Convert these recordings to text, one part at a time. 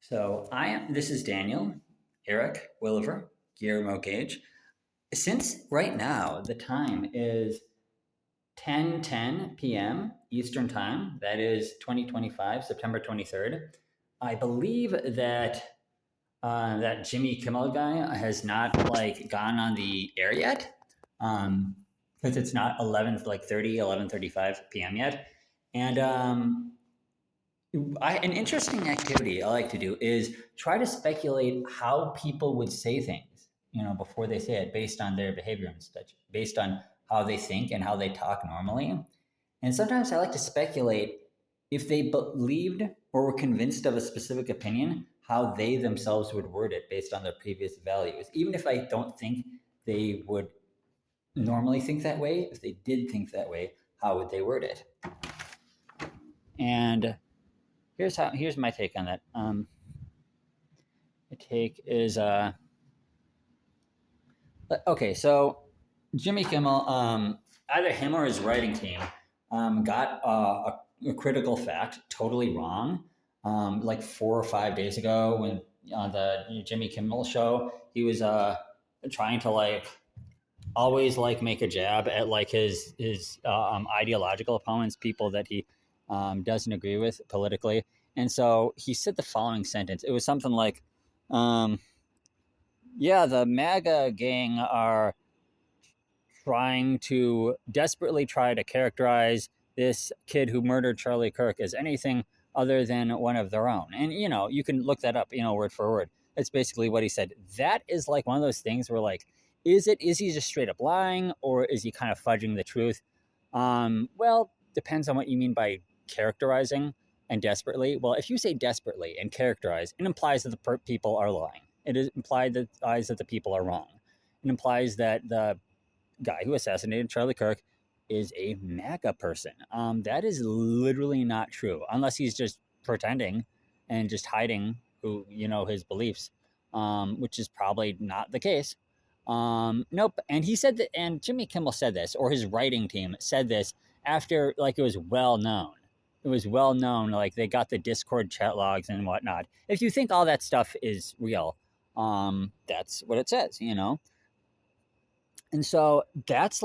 This is Daniel, Eric, Williver, Guillermo Gage. Since right now the time is 10:10 p.m. Eastern Time, that is 2025, September 23rd, I believe that Jimmy Kimmel guy has not gone on the air yet. Because it's not 11 like 11:35 p.m. yet. And an interesting activity I like to do is try to speculate how people would say things, before they say it, based on their behavior and such, based on how they think and how they talk normally. And sometimes I like to speculate if they believed or were convinced of a specific opinion, how they themselves would word it based on their previous values. Even if I don't think they would normally think that way, if they did think that way, how would they word it? And here's my take on that. My take is okay. So Jimmy Kimmel, either him or his writing team, got a critical fact totally wrong. Like 4 or 5 days ago, when on the Jimmy Kimmel show, he was trying to always make a jab at his ideological opponents, people that he doesn't agree with politically. And so he said the following sentence. It was something like, "Yeah, the MAGA gang are desperately try to characterize this kid who murdered Charlie Kirk as anything other than one of their own." And you can look that up, word for word. That's basically what he said. That is like one of those things where is he just straight up lying, or is he kind of fudging the truth? Well, depends on what you mean by characterizing and desperately. Well, if you say desperately and characterize, it implies that the people are lying. It is implied that the people are wrong. It implies that the guy who assassinated Charlie Kirk is a MAGA person. That is literally not true, unless he's just pretending and just hiding his beliefs, which is probably not the case. Nope. And he said that, and Jimmy Kimmel said this, or his writing team said this after it was well known. It was well known, they got the Discord chat logs and whatnot. If you think all that stuff is real, that's what it says. And so that's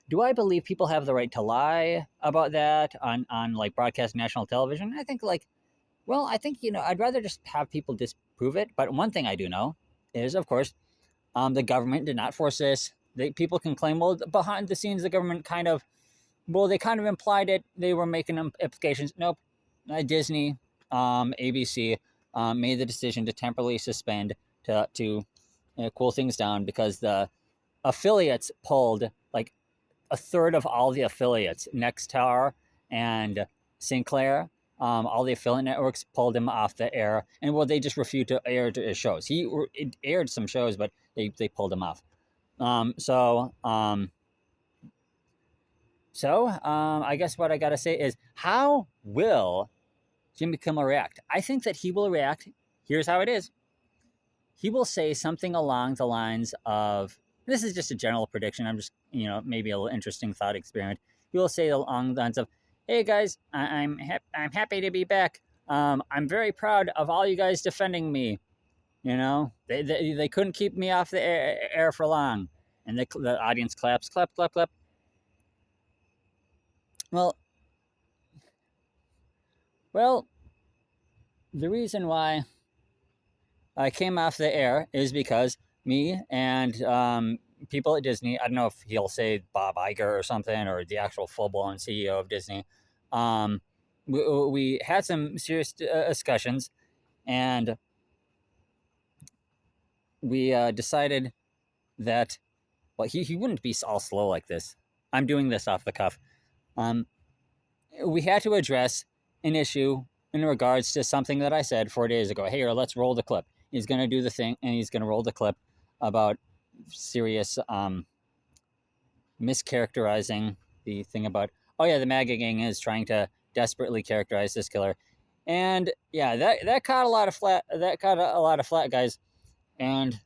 do I believe people have the right to lie about that on broadcast national television? I think I'd rather just have people disprove it. But one thing I do know is, of course, the government did not force this. People can claim, well, behind the scenes, the government they kind of implied it. They were making implications. Nope. Disney, ABC made the decision to temporarily suspend to cool things down because the affiliates pulled a third of all the affiliates, Nexstar and Sinclair. All the affiliate networks pulled him off the air, and they just refused to air his shows. He aired some shows, but they pulled him off. I guess what I gotta say is, how will Jimmy Kimmel react? I think that he will react. Here's how it is. He will say something along the lines of, this is just a general prediction, I'm just, maybe a little interesting thought experiment. He will say along the lines of, "Hey guys, I'm happy to be back. I'm very proud of all you guys defending me. They couldn't keep me off the air for long." And the audience claps, clap, clap, clap. Well, the reason why I came off the air is because me and people at Disney, I don't know if he'll say Bob Iger or something, or the actual full-blown CEO of Disney, we had some serious discussions, and we decided that, well, he wouldn't be all slow like this. I'm doing this off the cuff. We had to address an issue in regards to something that I said 4 days ago. Hey, let's roll the clip. He's going to do the thing, and he's going to roll the clip about serious mischaracterizing the thing about, oh yeah, the MAGA gang is trying to desperately characterize this killer. And yeah, that caught a lot of flat. That caught a lot of flat, guys. And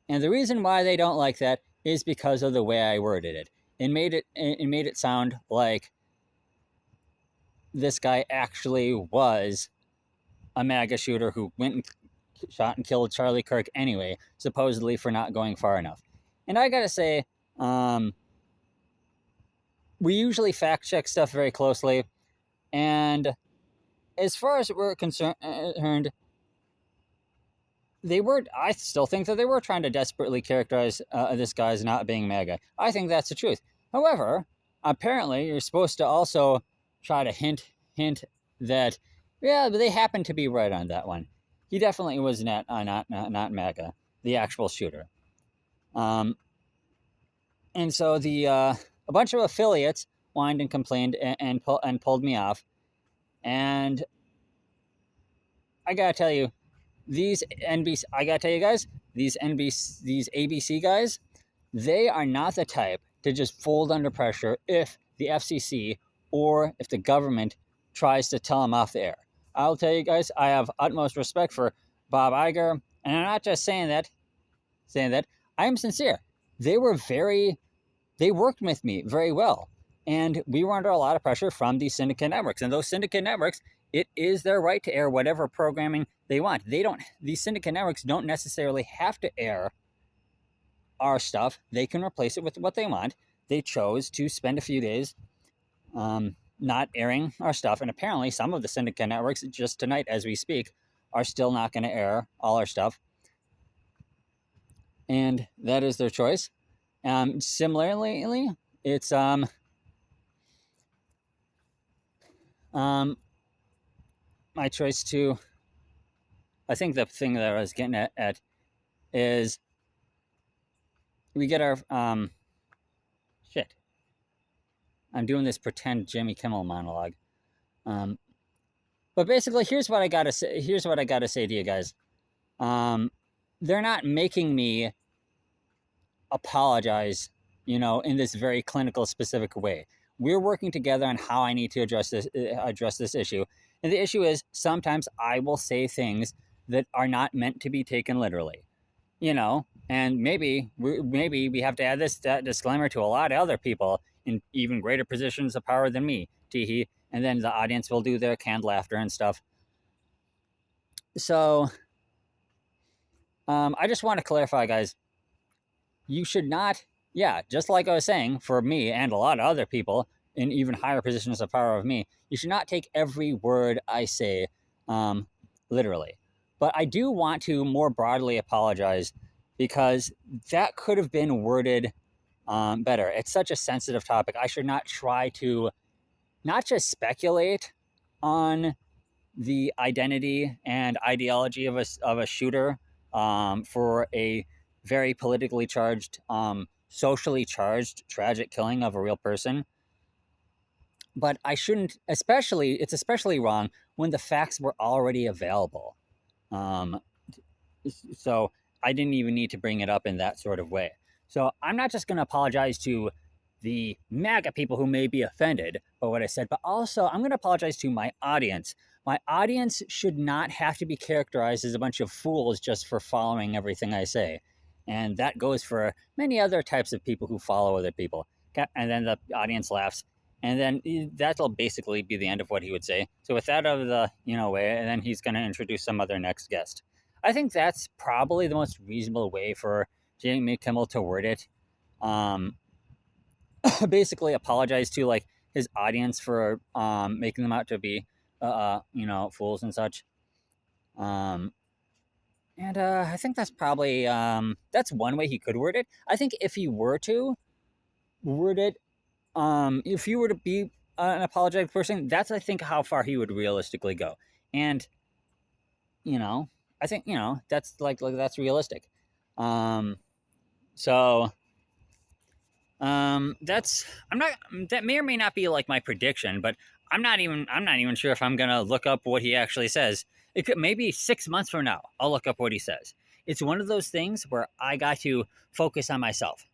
the reason why they don't like that is because of the way I worded it. It made it sound like this guy actually was a MAGA shooter who went and shot and killed Charlie Kirk anyway, supposedly for not going far enough. And I gotta say, we usually fact check stuff very closely, and as far as we're concerned, I still think that they were trying to desperately characterize this guy as not being MAGA. I think that's the truth. However, apparently you're supposed to also try to hint that, yeah, but they happen to be right on that one. He definitely was not MAGA, the actual shooter. And so a bunch of affiliates whined and complained and pulled me off. And I gotta tell you, these ABC guys, they are not the type to just fold under pressure if the FCC or if the government tries to tell them off the air. I'll tell you guys, I have utmost respect for Bob Iger, and I'm not just saying that. I am sincere. They worked with me very well, and we were under a lot of pressure from these syndicate networks. And those syndicate networks, it is their right to air whatever programming they want. These syndicate networks don't necessarily have to air our stuff. They can replace it with what they want. They chose to spend a few days not airing our stuff. And apparently some of the syndicate networks, just tonight as we speak, are still not going to air all our stuff. And that is their choice. Similarly, it's my choice to, I think the thing that I was getting at is we get our shit. I'm doing this pretend Jimmy Kimmel monologue. But basically, here's what I gotta say to you guys. They're not making me apologize, in this very clinical, specific way. We're working together on how I need to address this issue. And the issue is sometimes I will say things that are not meant to be taken literally, and maybe we have to add that disclaimer to a lot of other people in even greater positions of power than me, teehee, and then the audience will do their canned laughter and stuff. So I just want to clarify, guys, you should not, just like I was saying, for me and a lot of other people in even higher positions of power of me, you should not take every word I say literally. But I do want to more broadly apologize because that could have been worded better. It's such a sensitive topic. I should not try to not just speculate on the identity and ideology of a shooter for a very politically charged, socially charged, tragic killing of a real person. But I shouldn't, it's especially wrong when the facts were already available. So I didn't even need to bring it up in that sort of way. So I'm not just going to apologize to the MAGA people who may be offended by what I said, but also I'm going to apologize to my audience. My audience should not have to be characterized as a bunch of fools just for following everything I say. And that goes for many other types of people who follow other people. And then the audience laughs. And then that'll basically be the end of what he would say. So with that out of the way, and then he's going to introduce some other next guest. I think that's probably the most reasonable way for Jimmy Kimmel to word it. Basically apologize to his audience for making them out to be fools and such. And I think that's probably that's one way he could word it. I think if he were to word it, if you were to be an apologetic person, that's I think how far he would realistically go. And I think that's that's realistic. So that may or may not be my prediction, but I'm not even sure if I'm gonna look up what he actually says. It could maybe 6 months from now I'll look up what he says. It's one of those things where I got to focus on myself,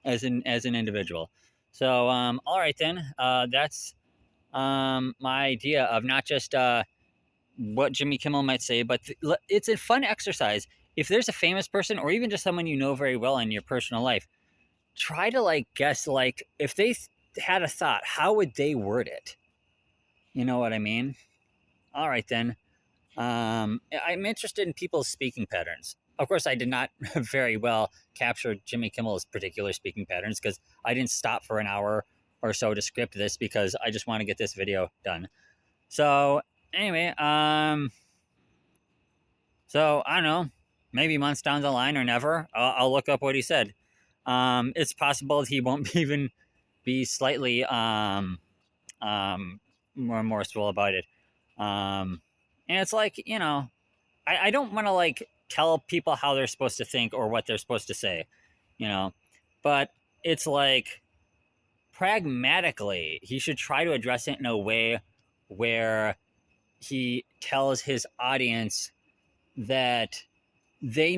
as an individual. So all right then, that's my idea of not just what Jimmy Kimmel might say, but it's a fun exercise. If there's a famous person or even just someone you know very well in your personal life, try to guess if they had a thought, how would they word it? You know what I mean? All right, then. I'm interested in people's speaking patterns. Of course, I did not very well capture Jimmy Kimmel's particular speaking patterns because I didn't stop for an hour or so to script this because I just want to get this video done. So anyway, so I don't know, maybe months down the line or never, I'll look up what he said. It's possible he won't even be slightly more remorseful about it. And it's like, I don't want to like tell people how they're supposed to think or what they're supposed to say, you know, but it's like pragmatically, he should try to address it in a way where he tells his audience that they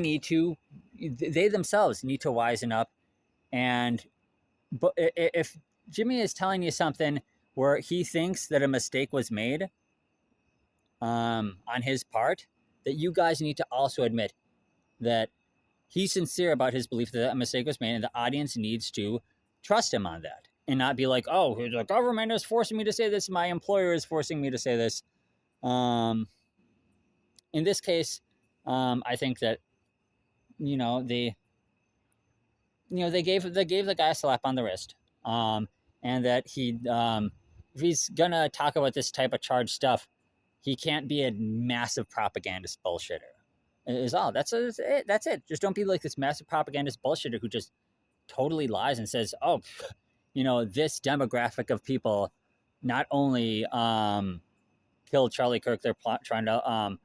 themselves need to wisen up. And but if Jimmy is telling you something where he thinks that a mistake was made on his part, that you guys need to also admit that he's sincere about his belief that a mistake was made, and the audience needs to trust him on that and not be like, oh, the government is forcing me to say this, my employer is forcing me to say this. In this case, I think that they gave the guy a slap on the wrist, and that if he's gonna talk about this type of charged stuff, he can't be a massive propagandist bullshitter. Is all. That's it. That's it. Just don't be like this massive propagandist bullshitter who just totally lies and says, "Oh, this demographic of people not only killed Charlie Kirk, they're trying to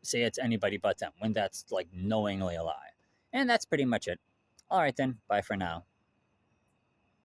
say it's anybody but them," when that's like knowingly a lie. And that's pretty much it. All right then. Bye for now.